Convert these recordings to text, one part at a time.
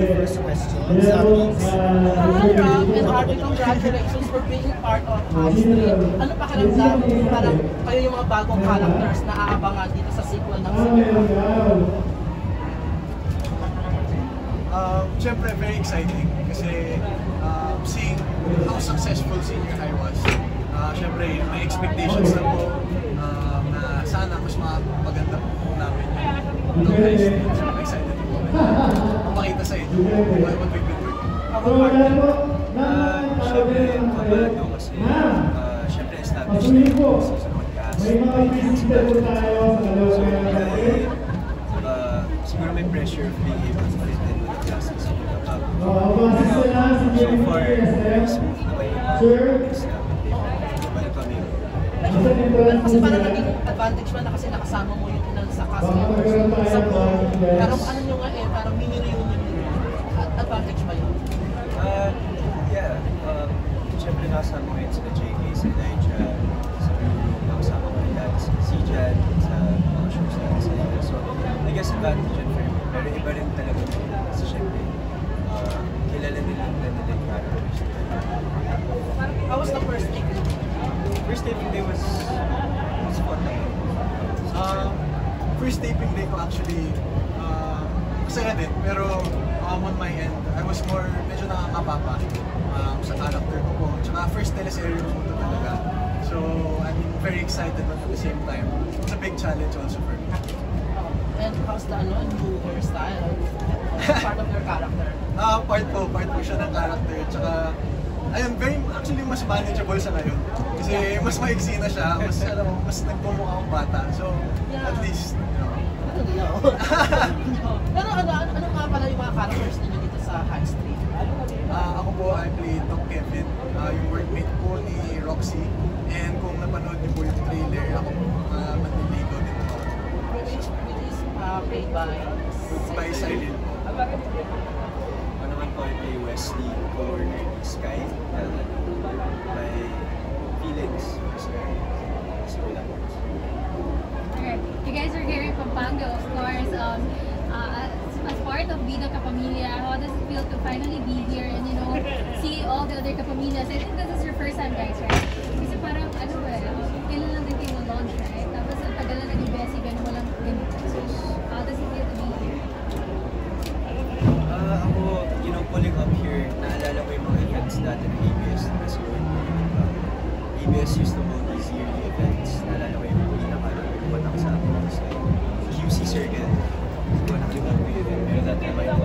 the first question. Hi Rob and Harvey, congratulations for being part of High Street. Ano pakiramdam? Parang kayo yung mga bagong characters na aabangan dito sa sequel ng cinema. Siyempre, very exciting kasi seeing how successful Senior High was. Siyempre, may expectations na po na sana mas maganda po namin yung High Street. So, I'm excited po. Makita sa inyo what we've been working. Siyempre, kabado kasi siyempre established na yung season 1 cast. Siguro may pressure of being able to fit in with the classes. So far, very smooth naman yung things namin. Kami. Kasi parang naging advantage mo na kasi nakasama mo yung ilan sa cast members sa buong. Pero ano nyo nga parang mini-reunion nyo. Advantage ba yun? Yeah. Siyempre nakasama ko yun sila JK, si Elijah, sa nakasama ko nila si Jan sa mga shows natin sa nila. So, I guess advantage yun for me. Pero iba rin talaga kasi siyempre kilala nila yung characters. How was the first take? First taping day was fun naman. First taping day ko actually masaya din, pero on my end, I was medyo nakakapapa sa character ko po. Tsaka first teleserye ko ito talaga. So, I'm very excited but at the same time, it's a big challenge also for me. And how's the new hairstyle? Part of your character? Part po siya ng character. Tsaka, ayun, actually mas manageable siya ngayon. Kasi mas maiksi na siya, mas nagmumukha akong bata. So, yeah. At least, Pero ano nga pala yung mga characters ninyo dito sa High Street? Ako po, I play Doc Kevin, yung workmate po ni Roxy. And kung napanood niyo po yung trailer, ako po manliligaw dito. Which is played by Silent. Ako naman po ay play Wesley, co-worker ni Sky. My feelings for Sky. Alright, you guys are here in Pampanga, of course. As part of Vida Kapamilya, how does it feel to finally be here and see all the other Kapamilyas? I think this is your first time, guys, right? Kasi parang kailan lang din kayo launch, right? Tapos ang tagal na naging Bessie, ganun walang ganito. So, how does it feel to be here? Ako, pulling up here, naalala ko yung mga events dati ng ABS na kasi ABS used to hold these yearly events. Naalala ko yung pinaka-report ako sa akin sa QC Circle. So, nakalimutan ko yun. Pero that time I know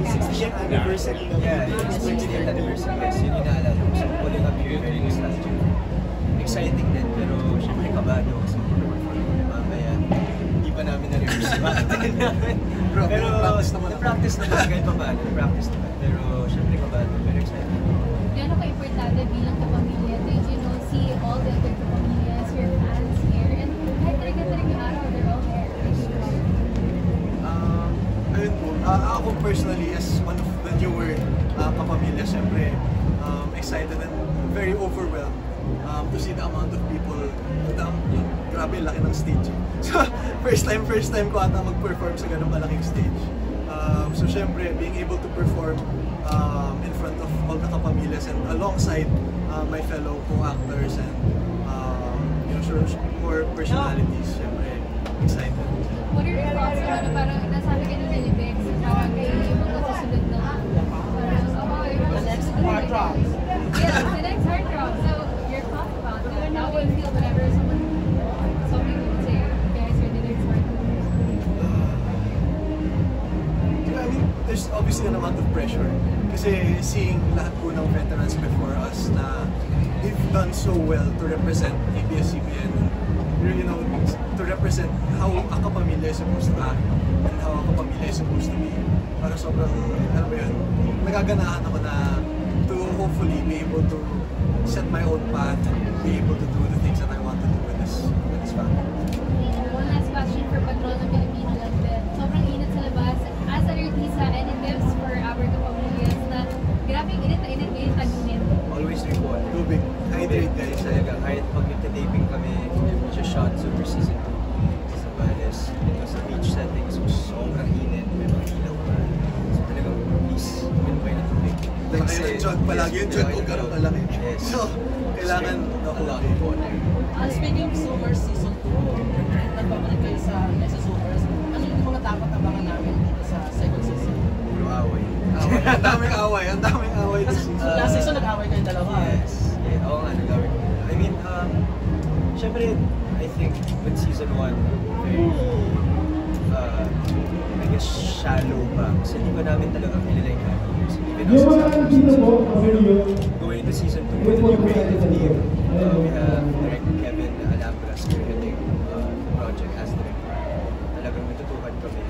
60th anniversary. Yeah, it's 60th anniversary. Yes, yun yung naalala ko. So, pulling up here, very nostalgic. Exciting din, pero syempre kabado kasi mamaya hindi pa namin na-rehearse yung acting namin. Pero na-practice naman kahit pa paano. Na-practice naman. Pero syempre kabado, very exciting. Gano'n ka-importante bilang kapamilya to see all the other kapamilyas, your fans here, and kahit talaga araw, they're all there. Ayun po, ako personally as one of the newer kapamilya, syempre excited and very overwhelmed to see the amount of people. Grabe, laki ng stage. So, first time ko ata mag-perform sa ganung malaking stage. So, syempre, being able to perform in front of all the kapamilyas and alongside my fellow co-actors and more personalities, syempre, excited. What are your thoughts on parang nasabi ka ng Lilibex, parang kayo yung mga susunod na the next hard drop. Yeah, the next hard drop. So, your thoughts about that? How do you feel whenever somebody would say, guys, you're the next hard drop? I mean, there's obviously an amount of pressure. Kasi seeing lahat po ng veterans before us na they've done so well to represent ABS-CBN, to represent how a kapamilya is supposed to act and how a kapamilya is supposed to be. Para sobrang, nagaganahan ako na to hopefully be able to set my own path and be able to do the things that I want to do with this family. One last question for Patrol ng Pilipino lang din. Sobrang init sa labas. As an artista, any tips for our kapamilyas na grabing init na init ngayon tag-init? Always drink water. Tubig. Hydrate guys. Kahit pag nagtitaping kami, just shots over season 2 sa Bales. Sa beach settings, sobrang init. May mga ilaw pa. Malaki ng jog palagi. Yung jog ko gano'n kalaki. Yes. So, kailangan Laki po. Speaking of Zoomers Season 2, nagbabalik kayo sa next Zoomers. Ano yung mga dapat abangan namin dito sa second season? Away. Ang daming away. Ang daming away this Kasi season. last season nag-away kayong dalawa. Yes. Yeah, oo nga, nag-away ko. I mean, syempre, I think with season 1, very, I guess, shallow pa. Kasi hindi pa namin talaga kilala yung characters. Even us as actors. Going into season 2 with the new creative team, we have Director Kevin Alhambra spearheading the project as director. Talagang natutukan kami.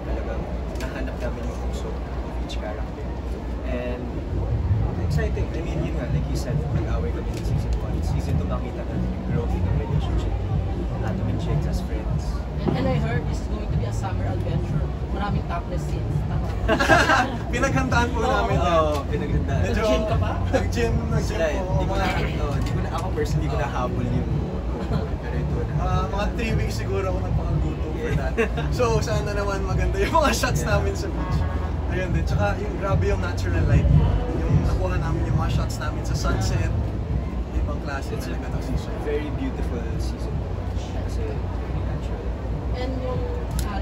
Talagang nahanap namin yung puso of each character. And exciting. I mean, yun nga, like you said, nag-away kami in season 1. Season 2, makita natin yung growth in the relationship. Atom and Chicks as friends. And I heard this is going to be a summer adventure. Maraming topless scenes. Tama. Pinaghandaan po namin yan. Oo, pinagandaan. Medyo, Nag-gym ka ba? Nag-gym Slide. po. Hindi ko na, ako personally, hindi ko nahabol yung pero ito na. Mga 3 weeks siguro ako nagpakaguto for that. So, sana naman maganda yung mga shots namin sa beach. Ayun din. Tsaka yung grabe yung natural light. Yung nakuha namin yung mga shots namin sa sunset. Ibang klase It's talaga ng season. a very beautiful season. Kasi very natural. And yung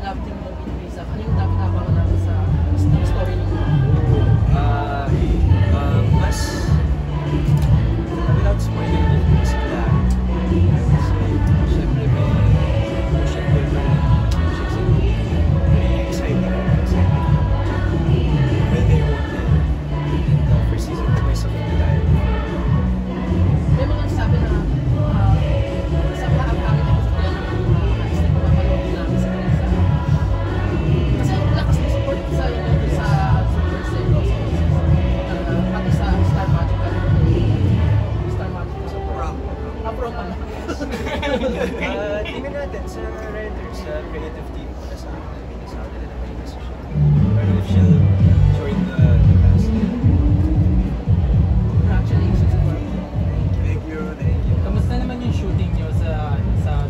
love team mo with Risa, ano yung dapat abangan namin sa story ninyo? Mas without spoiling it, mas black. Kasi syempre may emotion there na chicks and very exciting. Well, they won't and for season 2 may something to tayo. May mga sabi na sa mga upcoming episode yan ang na-extend ko mapaloob namin sa Risa. Kasi ang lakas ng support sa inyo sa Zoomers pati sa Star Magic. Star Magic sa Prom. Apro pala. Tingnan natin sa writers, sa creative team, nasa nila na may decision. Pero if she'll join the cast, Congratulations for Thank you. Thank you. Kamusta naman yung shooting nyo sa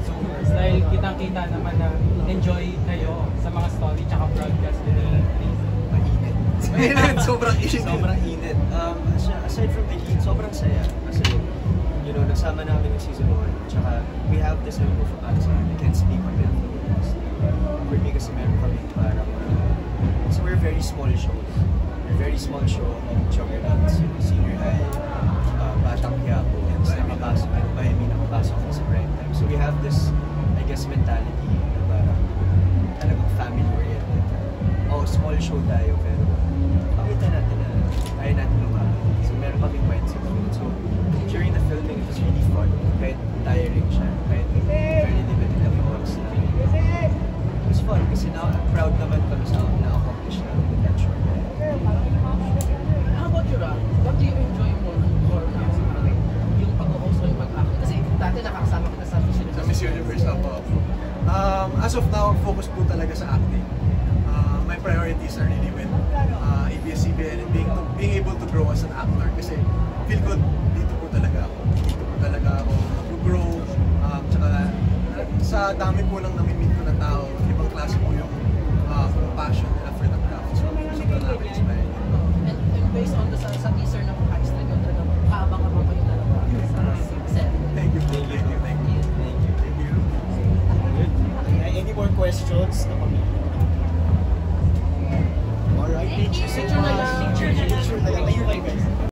Zoomers? Dahil kitang-kita naman na enjoy kayo sa mga story tsaka broadcast ni Risa. mainit. Mainit. Sobrang init. Sobrang init. Aside from the heat, sobrang saya. Kasi, you know, nasama namin yung season 1. Tsaka, we have this level of I can't speak on behalf of the rest. For me, kasi meron kami parang, so we're a very small show. We're a very small show of juggernauts, senior high, Batang Quiapo, and nakapasok, and by me, nakapasok sa prime time. So we have this, I guess, mentality na parang talagang family-oriented. Oh, small show tayo, pero pakita natin na kaya natin lumaban. So meron kaming mindset of it. So during the filming, it was really fun. Kahit tiring siya, kahit very limited lang yung oras namin. It was fun kasi now I'm proud naman kami sa na-accomplish namin in that short time. How about you, Rob? What do you enjoy more now? Yung pag-host o yung pag-acting? Kasi dati nakakasama kita sa Miss Universe. Sa Miss Universe na po. As of now, focus po talaga sa acting. My priorities are really with ABS-CBN and being able to grow as an actor kasi feel ko dito po talaga ako. Dito po talaga ako mag-grow. Tsaka sa dami po ng nami-meet ko na tao, ibang klase po yung